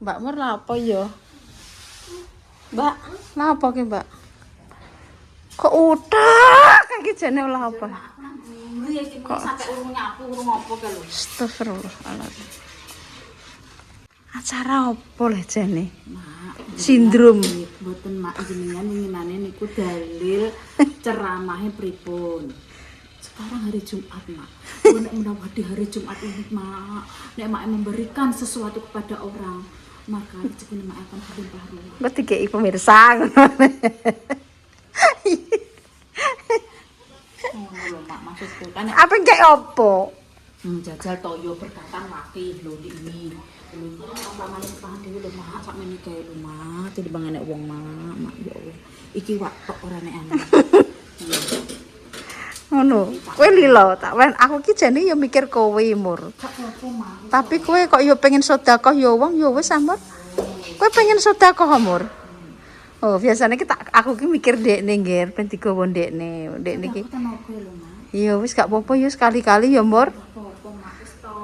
Mbak Mur lha apa ya? Mbak, lha apa ki, Mbak? Kok udah iki jane lha apa? Kok sampai urung nyapu urung apa ke lho. Astagfirullahaladzim. Acara apa le jane? Sindrom. Mboten mak jenengan winginane niku dalil ceramahe pripun. Sekarang hari Jumat, Mak. Nek menawa di hari Jumat ini, Mak, nek Mak memberikan sesuatu kepada orang, maka rezeki Mak akan berlimpah ruah. Kok dikeki pemirsa ngono. Ngono lho, Mak, maksudku kan Apa kayak opo? jajal toyo berkatan mati lho ini. Lho, pamane pahan dhewe lho, Mak, sak meneh kae lho, Mak. Jadi bangane wong, Mak, ya Allah. Iki wak tok ora nek ana. Ngono. Kowe lilo tak wen aku ki jane ya mikir kowe Mur. Tapi kowe kok ya pengen sedekah ya wong ya wis Mur. Kowe pengen sedekah Mur. Oh, biasanya kita aku ki mikir dekne nggih ben digawa dekne. Dekne ki. Ya wis gak apa-apa ya sekali-kali ya Mur. Apa-apa, Mak, wis to.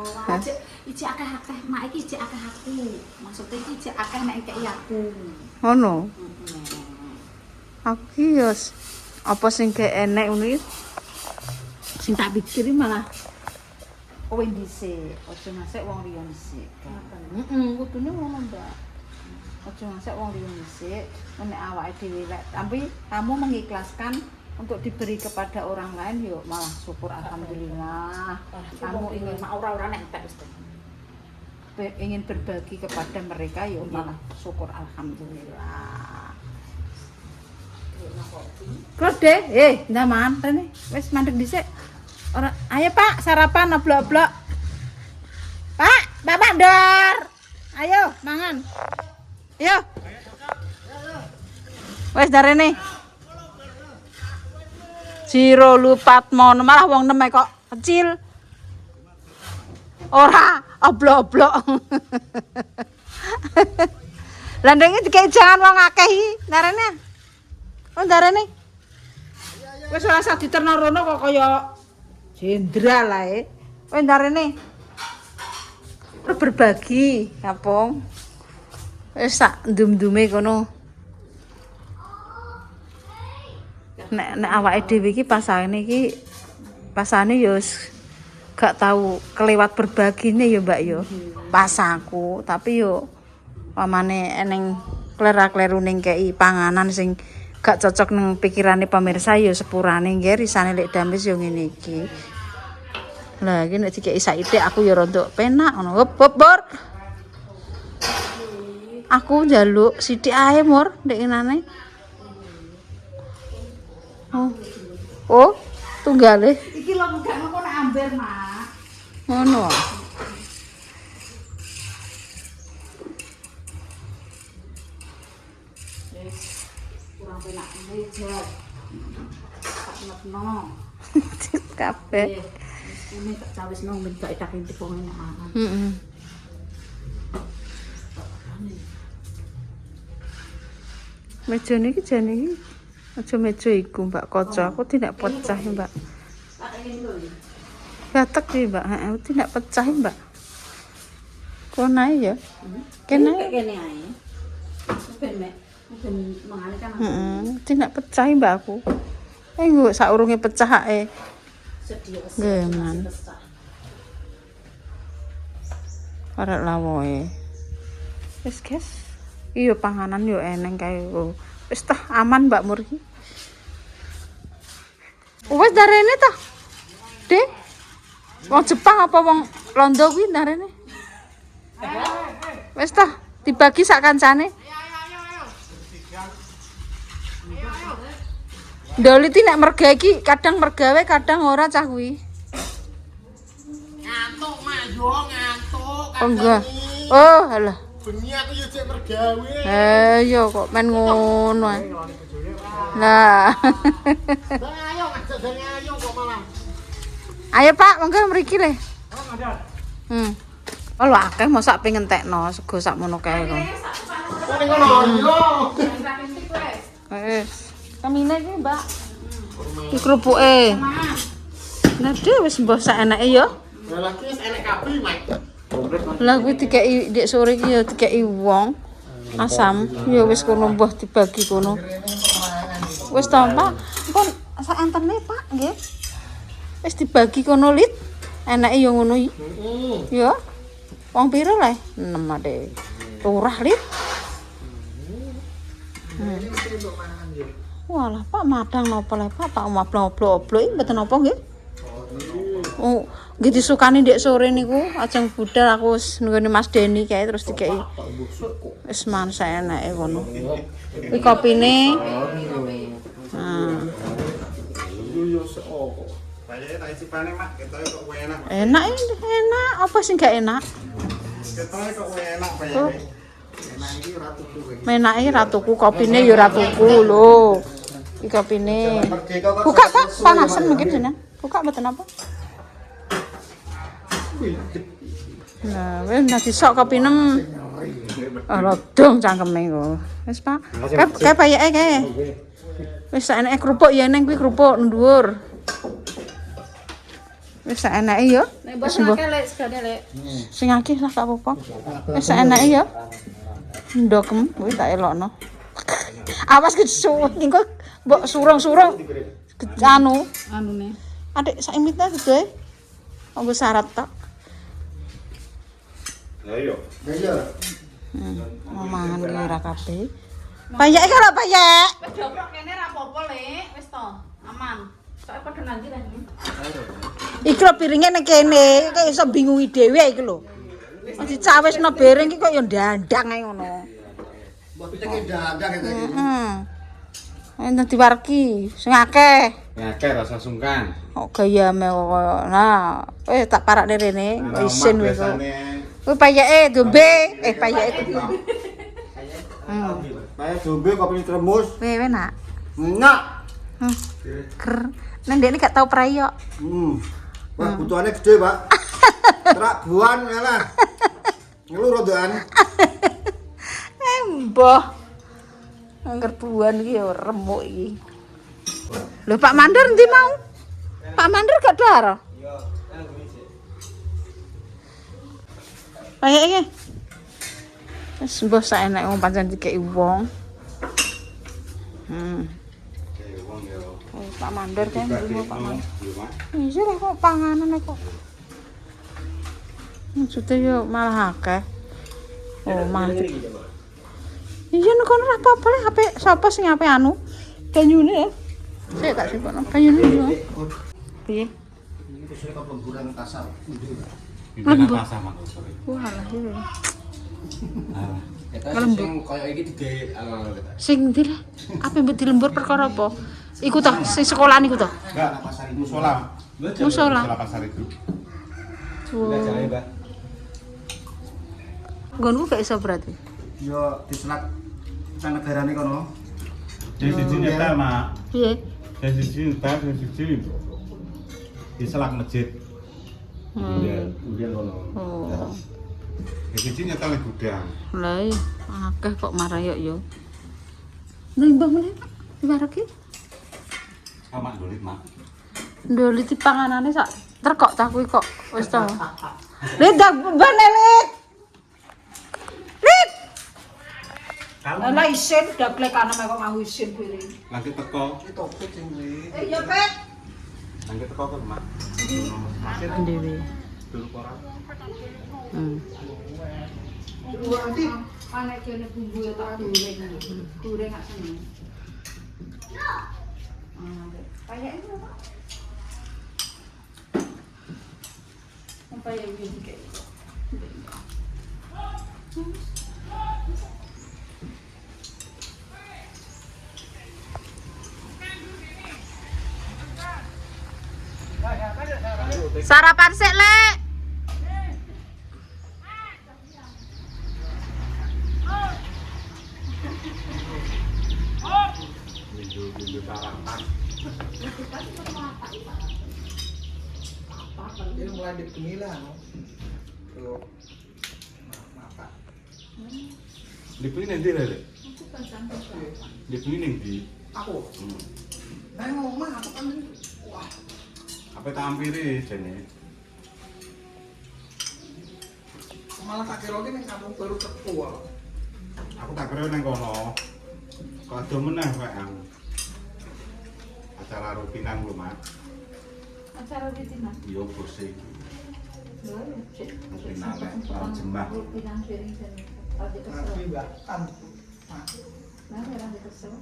Iki akeh-akeh, Mak iki iki akeh aku. Maksudnya iki iki akeh nek kei aku. Ngono. Aku ki ya apa sing gak enek ngono iki. Sing tak pikiri malah kowe dhisik, aja ngasih wong liya dhisik. Kudune ngono, Mbak. Aja ngasih wong liya dhisik, nek awake dhewe lek tapi kamu mengikhlaskan untuk diberi kepada orang lain yuk malah syukur alhamdulillah. Kamu ingin ora nek entek wis. ingin berbagi kepada mereka yuk malah syukur alhamdulillah. Terus deh, ndaman rene wis mandek dhisik. Ora, ayo Pak, sarapan oblok-oblok. Pak, Bapak ndor. Ayo, mangan. Ayo. Wis darene. Jiro Lupatmo malah wong neme kok kecil. Ora, oblok-oblok. Lah ndenge dikek jangan wong akeh iki, darene. Oh, darene. Wis ora usah diterno rono kok kaya jenderal ae. Wis darene. Berbagi, kapong. Wis sak ndum-ndume kono. Nek awake dhewe iki pasane ya gak tahu kelewat berbagine ya Mbak ya. Pas aku, tapi yo pamane eneng klera-kleru ning kei panganan sing gak cocok nang pikirane pemirsa ya sepurane nggih risane lek dames yo ngene iki. Lah iki nek dikeki saithik aku ya rada penak ngono. Hop Bor. Aku njaluk sithik ae Mur ndek ngenane. Oh, tunggale. Iki lho gak ngono nek amber, Mak. Ngono. Kurang penak meja. Tak netno. Kabeh. Ini tak cawisno ben gak tak intip wong enak mangan. Heeh. Mejane iki jane iki aja meja iku Mbak Kaca. Aku tidak pecah ya, Mbak. Tak ingin lho. Batek ya, Mbak. Heeh, tidak pecah ya, Mbak. Konae ya. Kene. Kene ae. Ben mek ben mangane kan. Tidak pecah ya, Mbak aku. Engko saurunge pecah ae. Sedia Geman. Arek lawoe. Wis, guys. Iya panganan yo eneng kae. Wis tah aman Mbak Mur iki. Wis darene tah. Dek. Wong Jepang apa wong Londo kuwi darene? Wis tah dibagi sak kancane. Ndoliti nek merga iki kadang mergawe kadang ora cah kuwi. Ngantuk Mak, yo ngantuk. Oh enggak. Oh, alah. Bengi aku yo cek mergawe. Yo kok men ngono ae. Lah. Bang ayo ngajak bang ayo kok malah. Ayo Pak, monggo mriki le. Oh, ada. Oh lho akeh mosok pengen tekno sego sakmono kae kok. Ning kono yo. Wis. Kamine iki, Mbak. Iki krupuke. Nah, wis mbah sak enake ya. Lah lagi wis enek kabeh, Mak. Lah kuwi dikeki ndek sore iki ya dikeki wong. Asam ya wis kono mbah dibagi kono. Wis to, Pak. Pun sak entene, Pak, nggih. Wis dibagi kono lit. Enake ya ngono iki. Ya. Wong pira le? 6 ade. Turah lit. Walah, Pak madang napa le, Pak? Pak oblok-oblok iki mboten napa nggih? Oh, nggih disukani ndek sore niku, ajeng budal aku wis nunggone Mas Deni kae terus dikeki. Wis mansa enake kono. Iki kopine. Nah. Enak ini, enak. Apa sih gak enak? Enak iki ratuku, kopine ya ratuku lho. Iki kopine. Buka, Pak, panasan mungkin jenengan. Buka mboten apa? Nah, wis nek disok kopi 6. Rodong cangkeme kok. Wis, Pak. Kae payeke kae. Wis enake kerupuk ya neng kuwi kerupuk dhuwur. Wis enake ya. Nek mbok akeh lek segane lek. Sing akeh lah gak apa-apa. Wis enake ya. Ndokem kuwi tak elokno. Awas kesuwet engko mbok surung-surung Anune. Adik sak imit ta gede. Nggo syarat tok. Lah iya. Mangan ki ora kabeh. Payek iki ora payek. Wis joprok kene ra apa-apa lek, wis to. Aman. Soale padha nanti lah iki. Iki lho piringe ning kene, kok iso bingungi dhewe iki lho. Wis dicawesno bereng iki kok ya ndandang ae ngono. Mbok piteke dandang iki. Heeh. Enak diwarki, sing akeh. Akeh rasa sungkan. Kok gayame kok. Nah, tak parakne rene, isin kowe kok. Kuwi payeke dombe, payeke dombe. Kayak dombe kopi termus. Weh, enak. Enak. Ker. Nek ndekne gak tau prayok. Wah, butuhane gede, Pak. Terak buan lah. Ngelu rodoan. Mbah. Angger buan iki ya remuk iki. Lho Pak Mandor endi mau? Pak Mandor gak dar. Kayak iki. Wis mbah sak enek wong pancen dikeki wong. Oh, Pak Mandor kan dulu Pak Mandor. Iya lah kok panganan kok. Maksudnya yo malah akeh. Oh, malah. Iya nek kono ora apa-apa le HP sapa sing HP anu? Banyune ya. Sik tak sipokno. Banyune yo. Piye? Ini kesune kok lemburan kasar. Lembur. Rasa manut sore. Walah iki. Eta sing koyo iki digawe Sing ndi le? Apa mbok dilembur perkara apa? Iku toh sing sekolahan iku toh. Enggak, pasar itu musola. Musola. Pasar itu. Nggonku gak iso berarti. yo diselat nang negarane kono. Di siji nyetel, Mak. Piye? Di siji nyetel, di siji di selak masjid. Kemudian kono. Oh. Di siji nyetel di gudang. Lah iya, akeh kok marayok yo. Nimbang meneh, Pak. Diwareki. Sama dolit, Mak. Ndolit di panganane sak terkok ta kuwi kok wis to. Lit dak bane lit. Lit. Lah isin dablek ana kok nganggo isin kuwi. Lagi teko. Topet sing kuwi. Ya Pet. Lagi teko kok, Mak. Dewe. Dulu ora. Nanti Anek kene bumbu ya tak goreng. Goreng gak seneng. Kayak ini apa? Apa yang ini kayak Sarapan sik, Lek. Minggu sarapan. ini mulai dipemilah no. Tuh. Mata. Dibeli nanti lah, Lek. Dibeli nanti. Aku. Nah, ngomong aku kan. Wah. Apa tak hampiri jane? malah tak kira ini kamu baru ketua. Aku tak kira nang kono. Kok ado meneh kok yang acara rutinan lho, Mak. Acara rutinan. Yo bos iki. Lho, cek. Rutinan lek ora jemah. Rutinan piring dan ada kesel. Tapi Mbak kan Nah, ada kesel.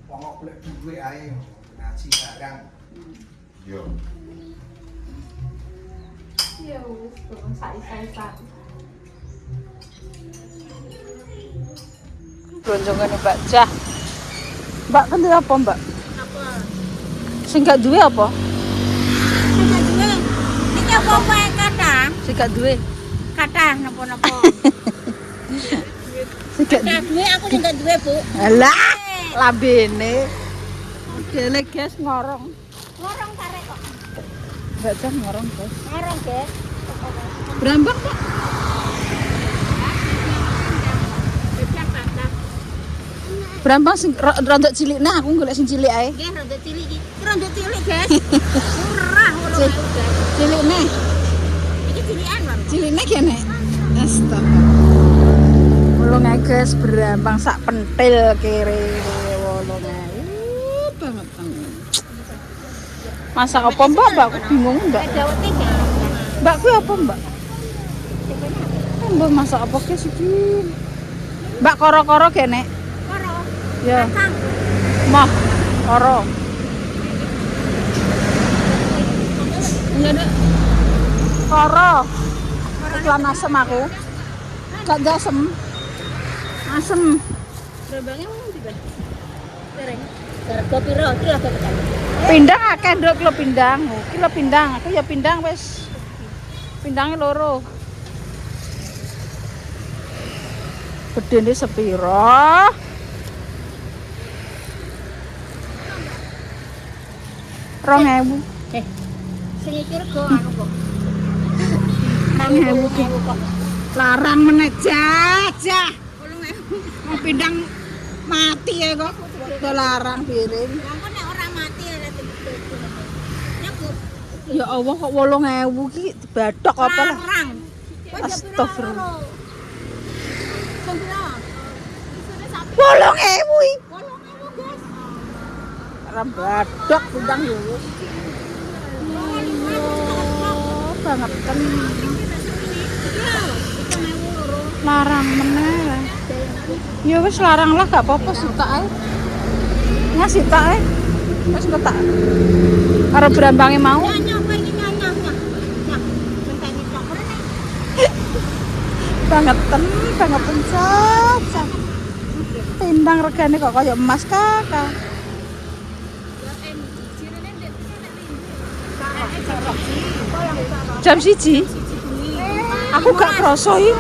wong kok golek duwe ae ngaji barang. Yo. Ya wis, kok sai-sai. Bronjongan Mbak Cah. Mbak kan duwe apa, Mbak? Apa? Sing gak duwe apa? Sing duwe. Iki apa wae kathah? Sing gak duwe. Kathah napa-napa. Sing gak Kathah duwe aku sing gak duwe, Bu. Alah, lambene. Dene guys ngorong. Ngorong karek kok. Mbak Cah ngorong, guys. Ngorong, Guys. Brambang, Pak. Brambang sing rontok cilik nah, aku golek sing cilik ae. Nggih, rada cilik iki. Rada cilik, Guys. Murah ngono Cik. kae, Guys. Cilik neh. Iki cilikan, Bang. Cilik neh kene. Astaga. Wolong ae guys, brambang sak pentil kere wolong ae. Banget banget. Masak apa, Mbak? Mbak aku bingung, Mbak. Dawet iki. Mbak kuwi apa, Mbak? Mbak masak apa ke siki? Mbak koro-koro kene. Koro. Ya. Kang. Mah, koro. Iya, Dek. Koro. Iklan asem aku. Gak ada asem. Asem. Brambangnya mau dibagi. Dereng. Harga piro? Iki harga piro? Pindang akeh nduk kilo pindang. Oh, kilo pindang. Aku ya pindang wis. Pindangnya loro. Gedene sepiro? Rong ewu. Sing iki rego anu kok. 2.000 kok. Larang meneh jajah. 8.000. Mau pindang mati ya kok. Udah larang piring. Mongko nek ora mati ora ditutup. Nyakup. Ya Allah kok 8.000 ki dibadhok apa lah. Larang. Astagfirullah. Sing piro? 8.000 iki. 8.000, Guys. Ora badhok pindang ya wis. Banget kan. Larang meneh. Ya wis larang lah gak apa-apa sitok ae. Ngas sitok ae. Wis ketak. Karo brambange mau. Nyanyi apa iki nyanyi? Nah, benteni tok rene. Bangetan caca. Timbang regane kok kaya emas kakak. Jam 1. Aku gak kroso iki.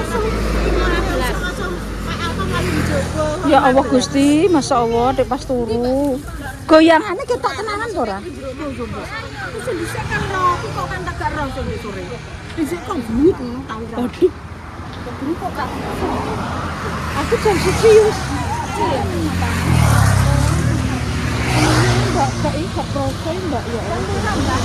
Ya Allah Gusti, Masya Allah, dek pas turu. Goyangannya ketok tenanan kok ora? Waduh. Aku jam 1 yus. Mbak, gak kroso mbak ya Allah.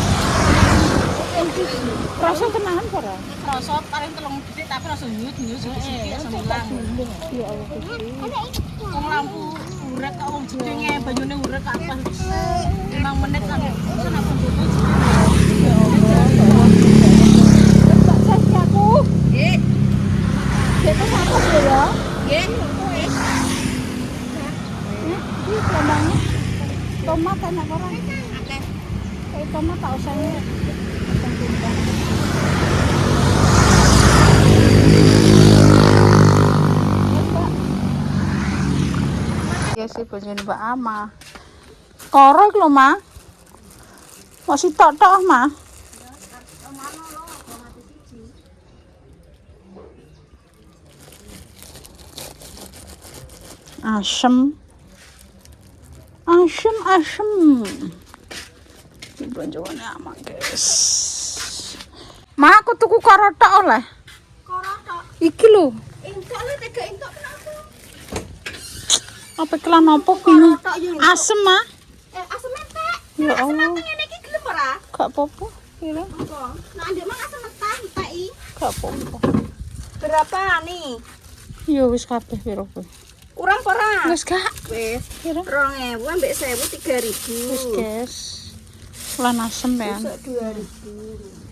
Kroso tenanan kok ora? Kroso paling 3 detik tapi langsung nyut-nyut sithik-sithik langsung ilang. Ya Allah Gusti. Wong lampu urek kok wong jedenge banyune urek kok apa 5 menit kan langsung tutup. Ya Allah. Mbak saya aku. Nggih. Dek kok apa sih ya? Nggih, wis. Ini kelambangnya. Tomat enak orang. Akeh. Kayak tomat tak usahnya. Ya sih bojone Mbak Ama. Koro iki lho, Ma. Masih tok-tok, Ma. Asem. Iki bojone Ama, guys. Ma, aku tuku koro tok oleh. Koro tok. Iki lho. Entok lho tega entok kenapa? Apa kelan opo bingung. Asem, Ma. Asem entek. Ya Allah. Ngene iki Gak apa-apa. Kira Nah, ndek mah semetan tai. gak apa-apa. Berapa nih? Ya wis kabeh piro kuwi. Kurang ora? Wis gak. Wis. Piro? 2.000 ambek 1.000 Wis, 3.000. guys. Lan asem ya. Besok 2.000.